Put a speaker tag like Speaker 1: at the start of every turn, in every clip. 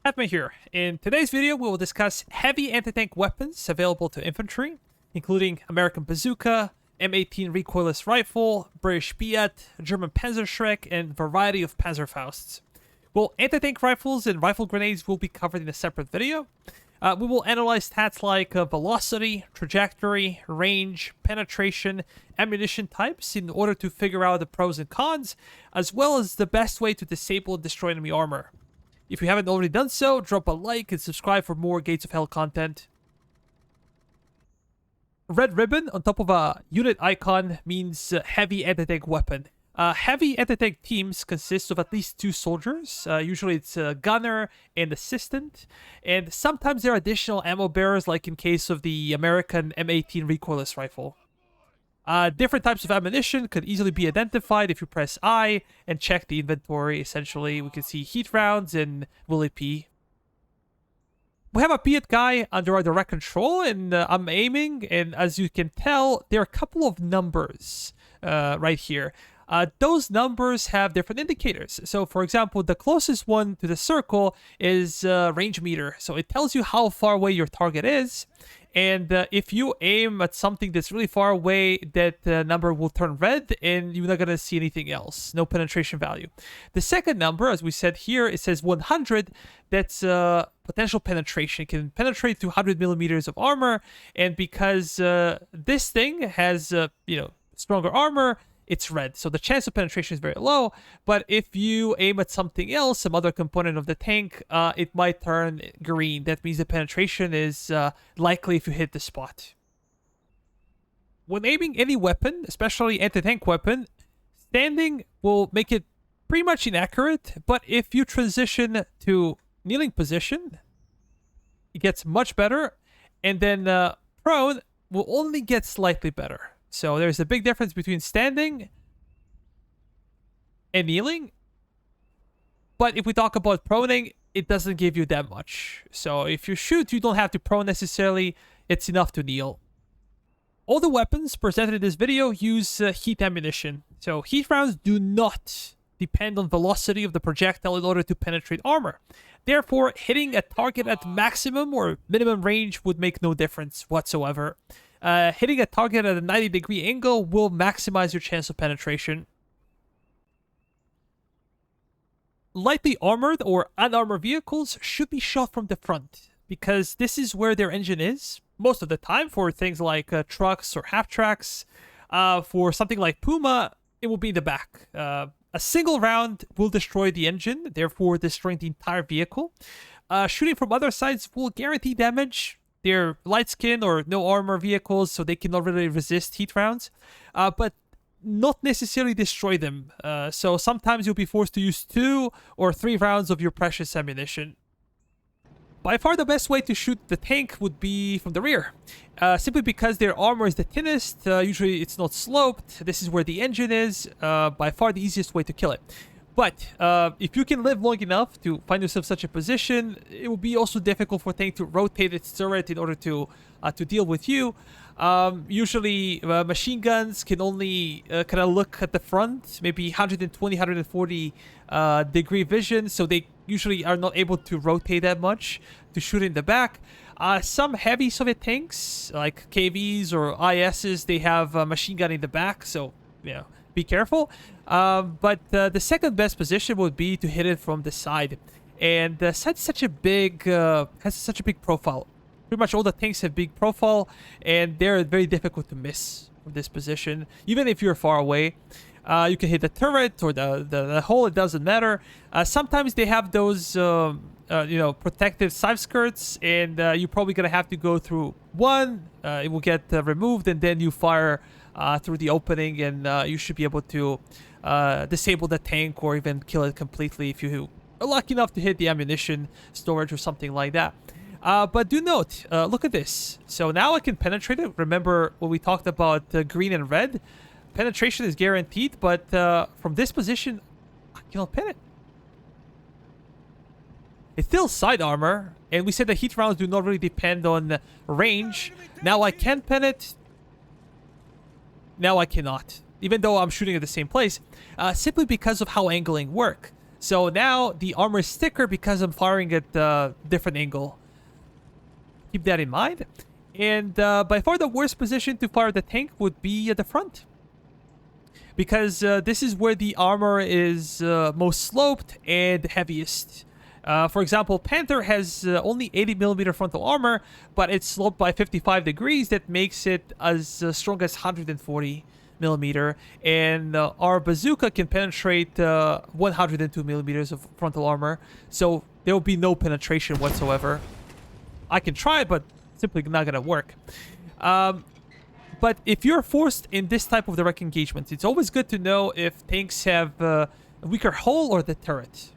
Speaker 1: Atma here. In today's video, we will discuss heavy anti-tank weapons available to infantry, including American Bazooka, M18 Recoilless Rifle, British PIAT, German Panzerschreck, and a variety of Panzerfausts. Well, anti-tank rifles and rifle grenades will be covered in a separate video. We will analyze stats like velocity, trajectory, range, penetration, ammunition types in order to figure out the pros and cons, as well as the best way to disable and destroy enemy armor. If you haven't already done so, drop a like and subscribe for more Gates of Hell content. Red ribbon on top of a unit icon means heavy anti-tank weapon. Heavy anti-tank teams consist of at least 2 soldiers. Usually it's a gunner and assistant. And sometimes there are additional ammo bearers, like in case of the American M18 Recoilless Rifle. Different types of ammunition could easily be identified if you press I and check the inventory. Essentially, we can see heat rounds and Willy P. We have a PIAT guy under our direct control, and I'm aiming, and as you can tell, there are a couple of numbers right here. Those numbers have different indicators. So, for example, the closest one to the circle is range meter. So it tells you how far away your target is. And if you aim at something that's really far away, that number will turn red and you're not going to see anything else. No penetration value. The second number, as we said here, it says 100. That's potential penetration. It can penetrate to 100 millimeters of armor. And because this thing has, stronger armor, it's red. So the chance of penetration is very low. But if you aim at something else, some other component of the tank, it might turn green. That means the penetration is likely if you hit the spot. When aiming any weapon, especially anti-tank weapon, standing will make it pretty much inaccurate. But if you transition to kneeling position, it gets much better. And then prone will only get slightly better. So there's a big difference between standing and kneeling. But if we talk about proning, it doesn't give you that much. So if you shoot, you don't have to prone necessarily. It's enough to kneel. All the weapons presented in this video use heat ammunition. So heat rounds do not depend on velocity of the projectile in order to penetrate armor. Therefore, hitting a target at maximum or minimum range would make no difference whatsoever. Hitting a target at a 90-degree angle will maximize your chance of penetration. Lightly armored or unarmored vehicles should be shot from the front, because this is where their engine is most of the time for things like trucks or half-tracks. For something like Puma, it will be in the back. A single round will destroy the engine, therefore destroying the entire vehicle. Shooting from other sides will guarantee damage. They're light skin or no armor vehicles, so they cannot really resist heat rounds, but not necessarily destroy them. So sometimes you'll be forced to use 2 or 3 rounds of your precious ammunition. By far the best way to shoot the tank would be from the rear, simply because their armor is the thinnest. Usually it's not sloped. This is where the engine is. By far the easiest way to kill it. But if you can live long enough to find yourself in such a position, it will be also difficult for a tank to rotate its turret in order to deal with you. Usually machine guns can only kind of look at the front, maybe 120, 140 degree vision, so they usually are not able to rotate that much to shoot in the back. Some heavy Soviet tanks, like KVs or ISs, they have a machine gun in the back, so, be careful. But the second best position would be to hit it from the side. And the side is such a big, has such a big profile. Pretty much all the tanks have big profile, and they're very difficult to miss from this position. Even if you're far away, you can hit the turret or the hole, it doesn't matter. Sometimes they have those, protective side skirts, and you're probably going to have to go through one. It will get removed, and then you fire through the opening, and you should be able to disable the tank or even kill it completely if you are lucky enough to hit the ammunition storage or something like that. But do note, look at this. So now I can penetrate it. Remember when we talked about green and red? Penetration is guaranteed, but from this position, I cannot pin it. It's still side armor, and we said that heat rounds do not really depend on range. Now I can pin it. Now I cannot, even though I'm shooting at the same place, simply because of how angling work. So now the armor is thicker because I'm firing at a different angle. Keep that in mind. And by far the worst position to fire the tank would be at the front, because this is where the armor is most sloped and heaviest. For example, Panther has only 80mm frontal armor, but it's sloped by 55 degrees. That makes it as strong as 140mm. And our Bazooka can penetrate 102mm of frontal armor. So there will be no penetration whatsoever. I can try, but simply not going to work. But if you're forced in this type of direct engagement, it's always good to know if tanks have a weaker hull or the turret.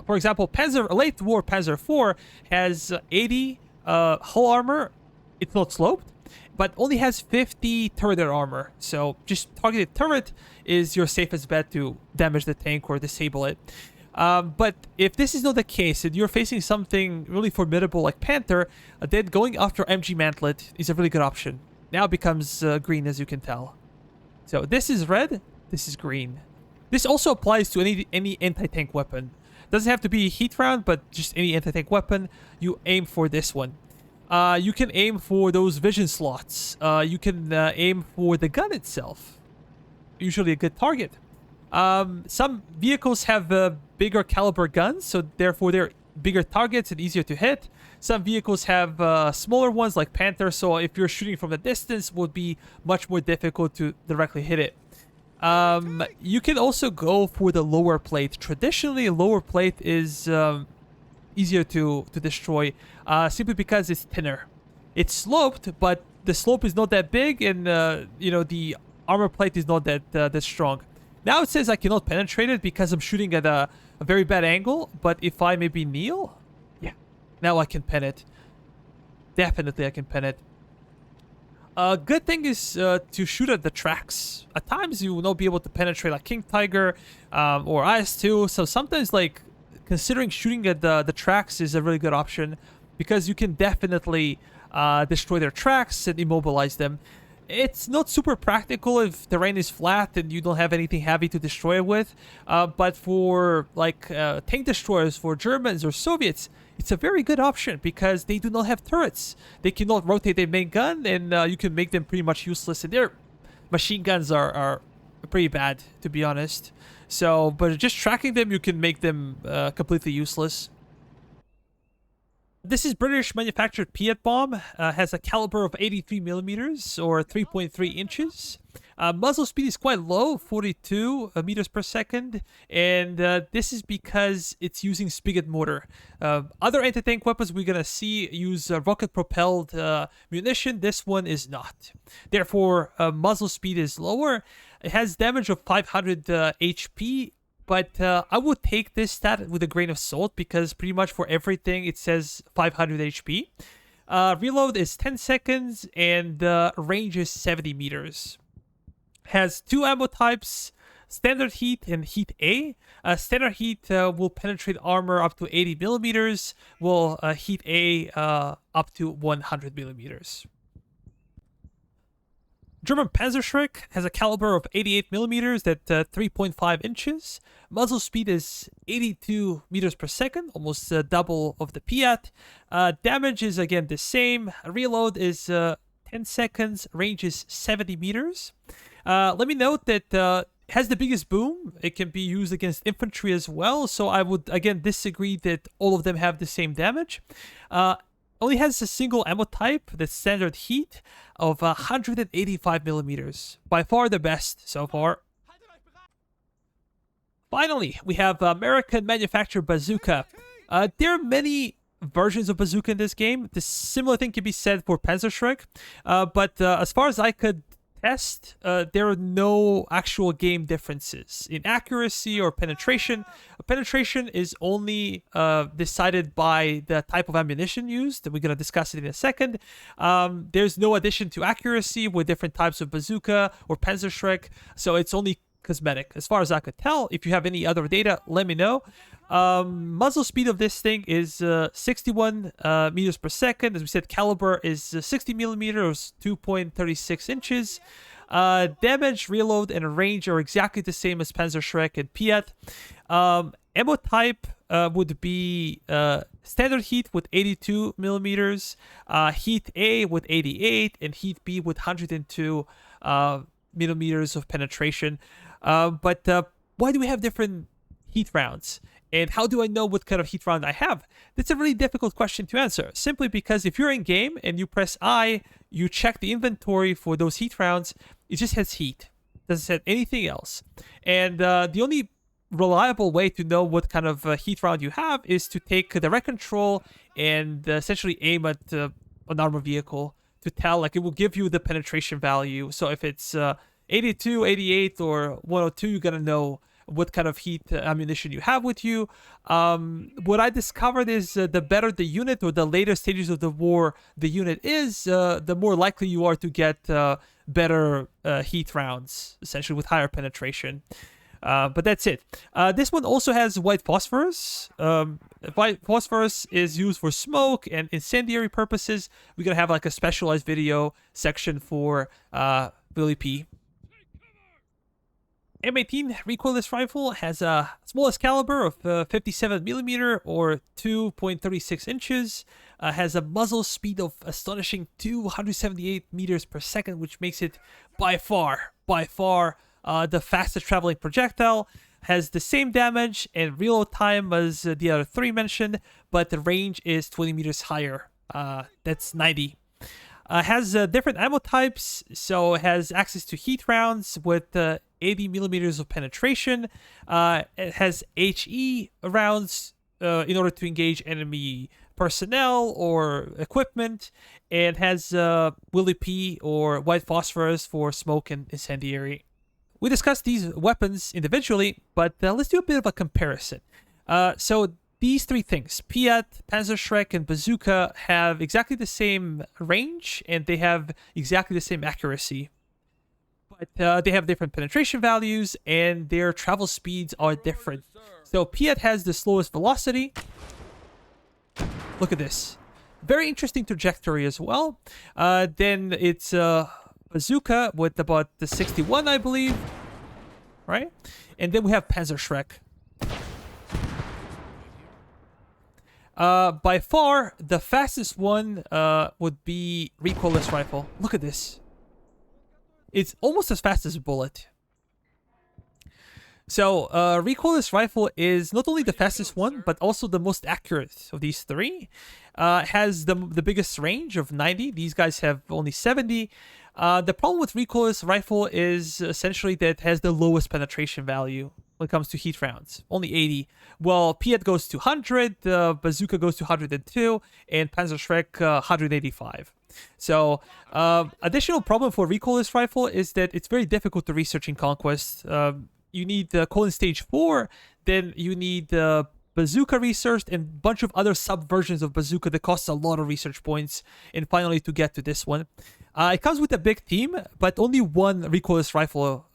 Speaker 1: For example, late war Panzer IV has 80 hull armor. It's not sloped, but only has 50 turret armor. So just targeted turret is your safest bet to damage the tank or disable it. But if this is not the case and you're facing something really formidable like Panther, then going after MG Mantlet is a really good option. Now it becomes green, as you can tell. So this is red, this is green. This also applies to any anti-tank weapon. Doesn't have to be a heat round, but just any anti-tank weapon, you aim for this one. You can aim for those vision slots. You can aim for the gun itself. Usually a good target. Some vehicles have bigger caliber guns, so therefore they're bigger targets and easier to hit. Some vehicles have smaller ones like Panther, so if you're shooting from the distance, it would be much more difficult to directly hit it. You can also go for the lower plate. Traditionally, lower plate is easier to destroy, simply because it's thinner. It's sloped, but the slope is not that big, and the armor plate is not that strong. Now it says I cannot penetrate it because I'm shooting at a very bad angle, but if I maybe kneel, yeah, now I can pen it. Definitely I can pen it. A good thing is to shoot at the tracks. At times you will not be able to penetrate like King Tiger or IS-2, so sometimes like considering shooting at the tracks is a really good option, because you can definitely destroy their tracks and immobilize them. It's not super practical if terrain is flat and you don't have anything heavy to destroy it with, but for like tank destroyers for Germans or Soviets, it's a very good option because they do not have turrets. They cannot rotate their main gun, and you can make them pretty much useless. And their machine guns are pretty bad, to be honest. So, but just tracking them, you can make them completely useless. This is British manufactured PIAT bomb, has a caliber of 83mm or 3.3 inches. Muzzle speed is quite low, 42 meters per second, and this is because it's using spigot mortar. Other anti-tank weapons we're gonna see use rocket-propelled munition. This one is not. Therefore, muzzle speed is lower. It has damage of 500 HP. But I would take this stat with a grain of salt, because pretty much for everything it says 500 HP. Reload is 10 seconds, and range is 70 meters. Has two ammo types, standard heat and heat A. Standard heat will penetrate armor up to 80mm, while heat A up to 100mm. German Panzerschreck has a caliber of 88mm at 3.5 inches. Muzzle speed is 82 meters per second, almost double of the PIAT. Damage is again the same. Reload is 10 seconds. Range is 70 meters. Let me note that it has the biggest boom. It can be used against infantry as well. So I would again disagree that all of them have the same damage. Only has a single ammo type, the standard heat of 185mm. By far the best so far. Finally, we have American manufactured Bazooka. There are many versions of Bazooka in this game. The similar thing can be said for Panzerschreck. But as far as I could test, there are no actual game differences in accuracy or penetration. Penetration is only decided by the type of ammunition used. We're going to discuss it in a second. There's no addition to accuracy with different types of Bazooka or Panzerschreck, so it's only cosmetic as far as I could tell. If you have any other data, let me know. Muzzle speed of this thing is 61 meters per second. As we said, caliber is 60mm or 2.36 inches. Damage, reload, and range are exactly the same as Panzerschreck and PIAT. Ammo type would be standard heat with 82 millimeters, heat A with 88, and heat B with 102 millimeters of penetration. But why do we have different heat rounds? And how do I know what kind of heat round I have? That's a really difficult question to answer. Simply because if you're in game and you press I, you check the inventory for those heat rounds, it just has heat. It doesn't say anything else. And the only reliable way to know what kind of heat round you have is to take direct control and essentially aim at an armored vehicle to tell. Like, it will give you the penetration value. So if it's 82, 88, or 102, you're gonna know what kind of heat ammunition you have with you. What I discovered is the better the unit, or the later stages of the war the unit is, the more likely you are to get better heat rounds, essentially with higher penetration. But that's it. This one also has white phosphorus. White phosphorus is used for smoke and incendiary purposes. We're going to have like a specialized video section for Willy P. M18 Recoilless Rifle has a smallest caliber of 57 millimeter or 2.36 inches. Has a muzzle speed of astonishing 278 meters per second, which makes it by far the fastest traveling projectile. Has the same damage and reload time as the other three mentioned, but the range is 20 meters higher. That's 90. Has different ammo types, so it has access to heat rounds with 80 millimeters of penetration. It has HE rounds in order to engage enemy personnel or equipment, and has Willy P or white phosphorus for smoke and incendiary. We discussed these weapons individually, but let's do a bit of a comparison. So these three things, PIAT, Panzerschreck, and Bazooka, have exactly the same range, and they have exactly the same accuracy. But they have different penetration values, and their travel speeds are different. So PIAT has the slowest velocity. Look at this. Very interesting trajectory as well. Then it's Bazooka with about the 61, I believe. Right? And then we have Panzerschreck. By far, the fastest one would be Recoilless Rifle. Look at this. It's almost as fast as a bullet. So, Recoilless Rifle is not only the fastest one, but also the most accurate of these three. Has the biggest range of 90. These guys have only 70. The problem with Recoilless Rifle is essentially that it has the lowest penetration value when it comes to heat rounds, only 80. Well, PIAT goes to 100, Bazooka goes to 102, and Panzerschreck 185. So, additional problem for Recoilless Rifle is that it's very difficult to research in Conquest. You need the colon stage 4, then you need the Bazooka researched, and a bunch of other subversions of Bazooka that costs a lot of research points, and finally to get to this one. It comes with a big team, but only one Recoilless Rifle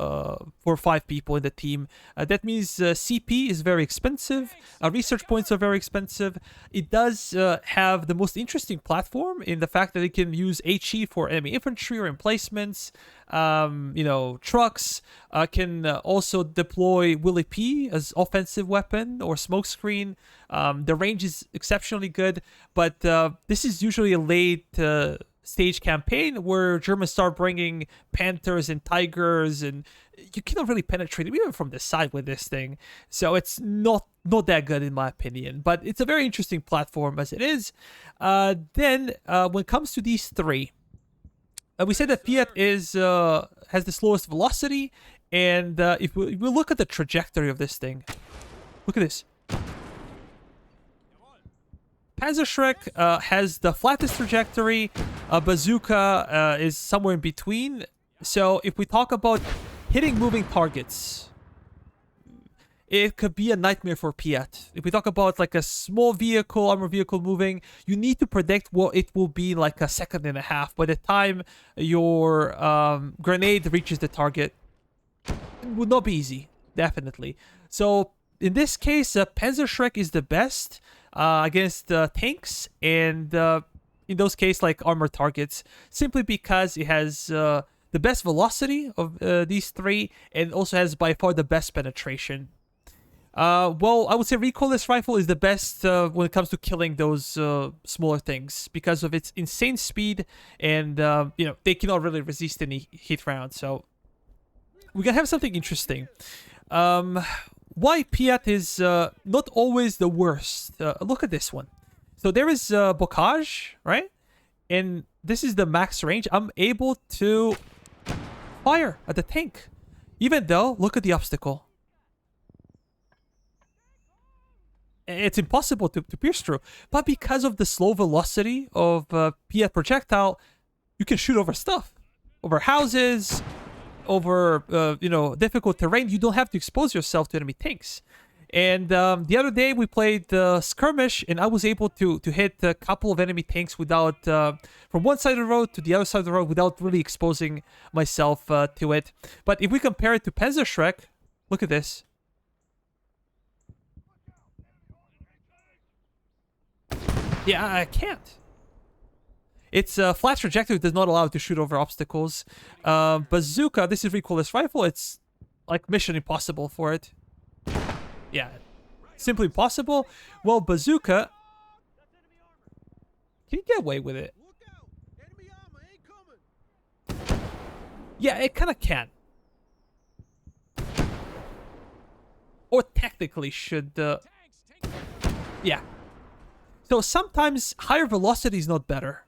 Speaker 1: for 5 people in the team. That means CP is very expensive, research points are very expensive. It does have the most interesting platform in the fact that it can use HE for enemy infantry or emplacements, trucks. Can also deploy Willy P as offensive weapon or smokescreen. The range is exceptionally good, but this is usually a late stage campaign where Germans start bringing Panthers and Tigers, and you cannot really penetrate them even from the side with this thing. So it's not that good in my opinion, but it's a very interesting platform as it is. Then when it comes to these three, we said that PIAT has the slowest velocity, and if we look at the trajectory of this thing, look at this. Panzerschreck has the flattest trajectory. Bazooka is somewhere in between. So if we talk about hitting moving targets, it could be a nightmare for PIAT. If we talk about like a small vehicle, armored vehicle moving, you need to predict what it will be like a second and a half. By the time your grenade reaches the target, it would not be easy, definitely. So in this case, Panzerschreck is the best against tanks, and in those cases like armored targets, simply because it has the best velocity of these three, and also has by far the best penetration. Well, I would say Recoilless Rifle is the best when it comes to killing those smaller things because of its insane speed and, you know, they cannot really resist any hit round. So we're gonna have something interesting. Why PIAT is not always the worst. Look at this one. So there is Bocage, right? And this is the max range. I'm able to fire at the tank. Even though, look at the obstacle. It's impossible to pierce through. But because of the slow velocity of PIAT projectile, you can shoot over stuff. Over houses, over, you know, difficult terrain. You don't have to expose yourself to enemy tanks. And the other day we played skirmish, and I was able to hit a couple of enemy tanks without from one side of the road to the other side of the road without really exposing myself to it. But if we compare it to Panzerschreck, look at this. Yeah, I can't. It's a flat trajectory does not allow it to shoot over obstacles. Bazooka, this is Recoilless Rifle. It's like mission impossible for it. Yeah, simply impossible. Well, Bazooka, can you get away with it? Yeah, it kind of can. Or technically should. Yeah. So sometimes higher velocity is not better.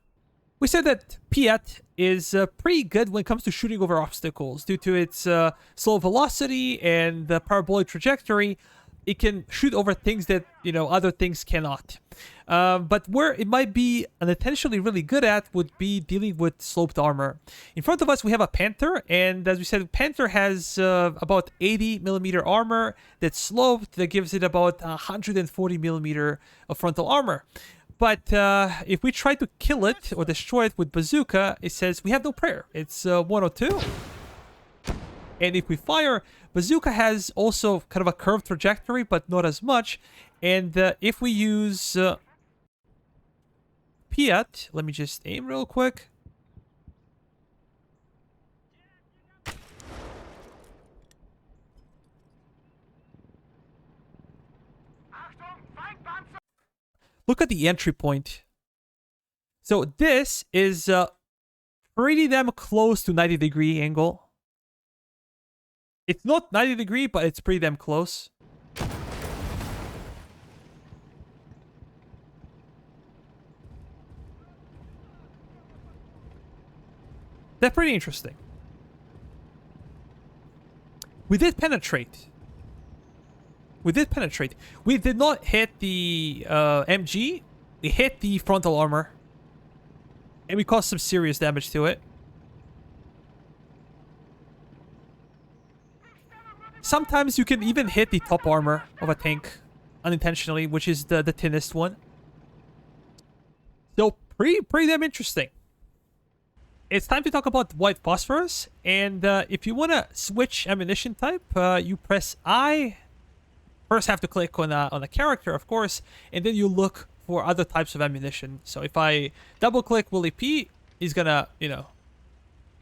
Speaker 1: We said that PIAT is pretty good when it comes to shooting over obstacles due to its slow velocity and the parabolic trajectory. It can shoot over things that, you know, other things cannot. But where it might be unintentionally really good at would be dealing with sloped armor. In front of us, we have a Panther, and as we said, Panther has about 80mm armor that's sloped, that gives it about 140mm of frontal armor. But if we try to kill it or destroy it with Bazooka, it says we have no prayer. It's 102. And if we fire, Bazooka has also kind of a curved trajectory, but not as much. And if we use PIAT, let me just aim real quick. Look at the entry point. So this is pretty damn close to 90-degree angle. It's not 90-degree, but it's pretty damn close. That's pretty interesting. We did penetrate. We did penetrate. We did not hit the MG. We hit the frontal armor. And we caused some serious damage to it. Sometimes you can even hit the top armor of a tank unintentionally, which is the thinnest one. So pretty damn interesting. It's time to talk about white phosphorus, and if you want to switch ammunition type, you press I. First have to click on a character, of course, and then you look for other types of ammunition. So if I double click Willie P, he's gonna, you know,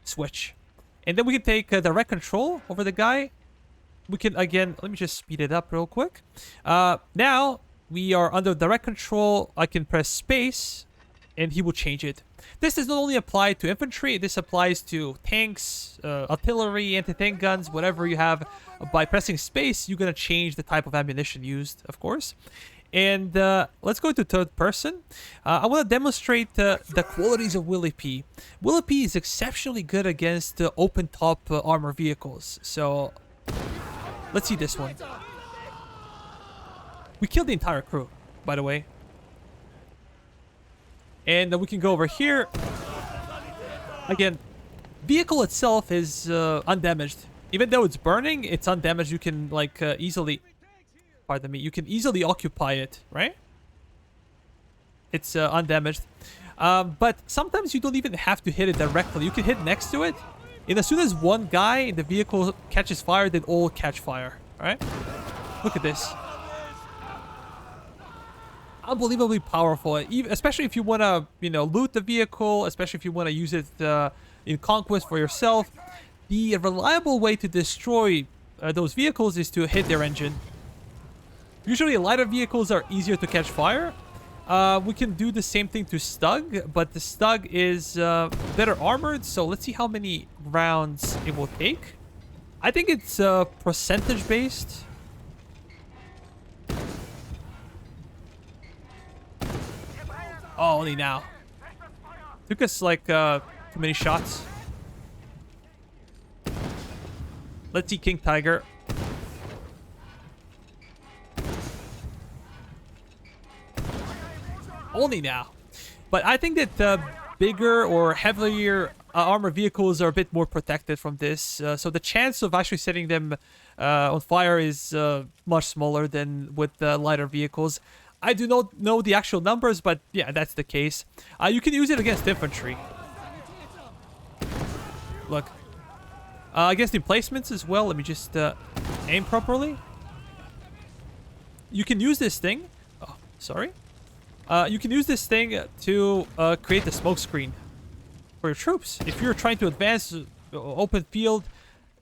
Speaker 1: switch. And then we can take direct control over the guy. We can, again, let me just speed it up real quick. Now, we are under direct control. I can press space, and he will change it. This does not only apply to infantry, this applies to tanks, artillery, anti-tank guns, whatever you have. By pressing space, you're going to change the type of ammunition used, of course. And let's go to third person. I want to demonstrate the qualities of Willie P. Willie P is exceptionally good against open top armor vehicles. So let's see this one. We killed the entire crew, by the way. And we can go over here. Again, vehicle itself is undamaged. Even though it's burning, it's undamaged. You can like easily, pardon me, you can easily occupy it, right? It's undamaged. But sometimes you don't even have to hit it directly. You can hit next to it. And as soon as one guy in the vehicle catches fire, they all catch fire, right? Look at this. Unbelievably powerful, especially if you want to, you know, loot the vehicle, especially if you want to use it in conquest for yourself. The reliable way to destroy those vehicles is to hit their engine. Usually lighter vehicles are easier to catch fire. We can do the same thing to Stug, but the Stug is better armored, so let's see how many rounds it will take. I think it's percentage based. Oh, only now. Took us like too many shots. Let's see King Tiger. Only now. But I think that bigger or heavier armored vehicles are a bit more protected from this. So the chance of actually setting them on fire is much smaller than with lighter vehicles. I do not know the actual numbers, but yeah, that's the case. You can use it against infantry. Look. Against emplacements as well. Let me just aim properly. You can use this thing. Oh, sorry. You can use this thing to create the smoke screen for your troops. If you're trying to advance open field,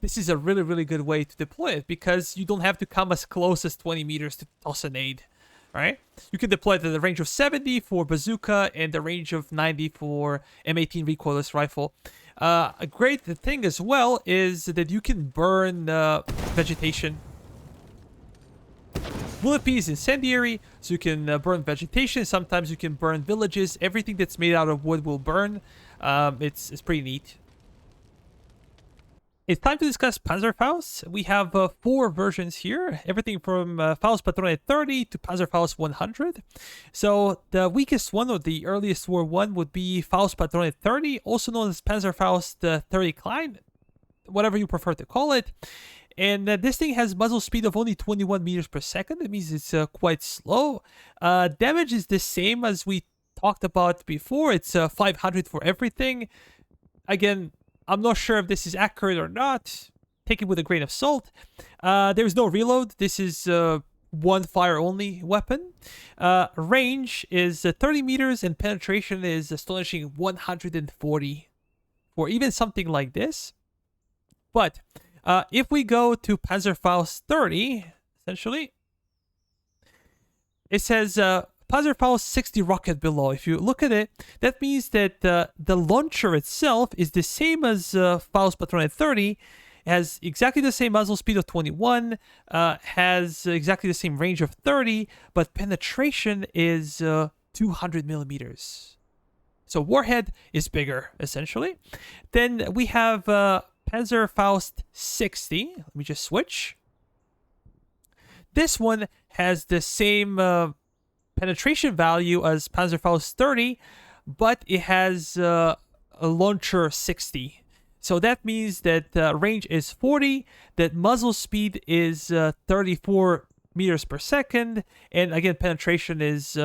Speaker 1: this is a really, really good way to deploy it because you don't have to come as close as 20 meters to toss a nade. Right? You can deploy it at the range of 70 for Bazooka and the range of 90 for M18 Recoilless Rifle. A great thing as well is that you can burn vegetation. Bullet P is incendiary, so you can burn vegetation. Sometimes you can burn villages. Everything that's made out of wood will burn. It's pretty neat. It's time to discuss Panzerfausts. We have 4 versions here. Everything from Faust Patrone 30 to Panzerfaust 100. So the weakest one or the earliest war one would be Faust Patrone 30, also known as Panzerfaust 30 Klein, whatever you prefer to call it. And this thing has muzzle speed of only 21 meters per second. That means it's quite slow. Damage is the same as we talked about before. It's 500 for everything. Again, I'm not sure if this is accurate or not. Take it with a grain of salt. There's no reload. This is one fire only weapon. Range is 30 meters and penetration is astonishing 140 for even something like this. But if we go to Panzerfaust 30, essentially, it says Panzerfaust 60 rocket below. If you look at it, that means that the launcher itself is the same as Faust Patrone 30. It has exactly the same muzzle speed of 21, has exactly the same range of 30, but penetration is 200 millimeters. So warhead is bigger, essentially. Then we have Panzerfaust 60. Let me just switch. This one has the same penetration value as Panzerfaust 30, but it has a launcher 60. So that means that range is 40, that muzzle speed is 34 meters per second, and again, penetration is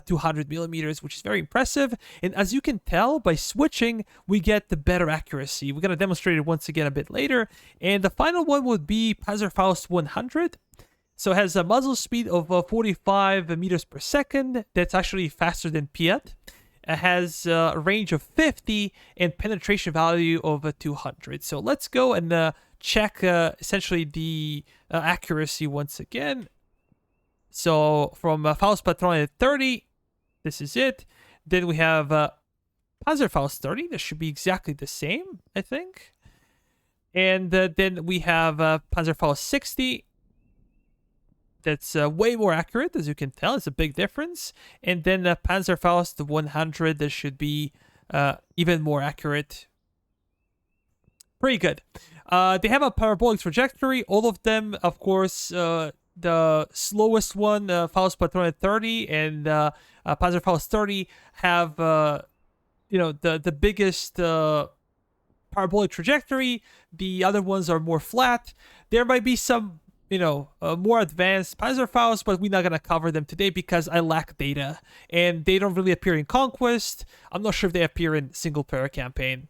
Speaker 1: 200 millimeters, which is very impressive. And as you can tell, by switching, we get the better accuracy. We're going to demonstrate it once again a bit later. And the final one would be Panzerfaust 100. So it has a muzzle speed of 45 meters per second. That's actually faster than PIAT. It has a range of 50 and penetration value of 200. So let's go and check essentially the accuracy once again. So from Faust Patrone 30, this is it. Then we have Panzerfaust 30. That should be exactly the same, I think. And then we have Panzerfaust 60. That's way more accurate, as you can tell. It's a big difference. And then Panzerfaust 100, that should be even more accurate. Pretty good. They have a parabolic trajectory. All of them, of course, the slowest one, Faust Patrone 30 and Panzerfaust 30 have, the biggest parabolic trajectory. The other ones are more flat. There might be some more advanced Panzerfausts, but we're not going to cover them today because I lack data. And they don't really appear in Conquest. I'm not sure if they appear in single-player campaign.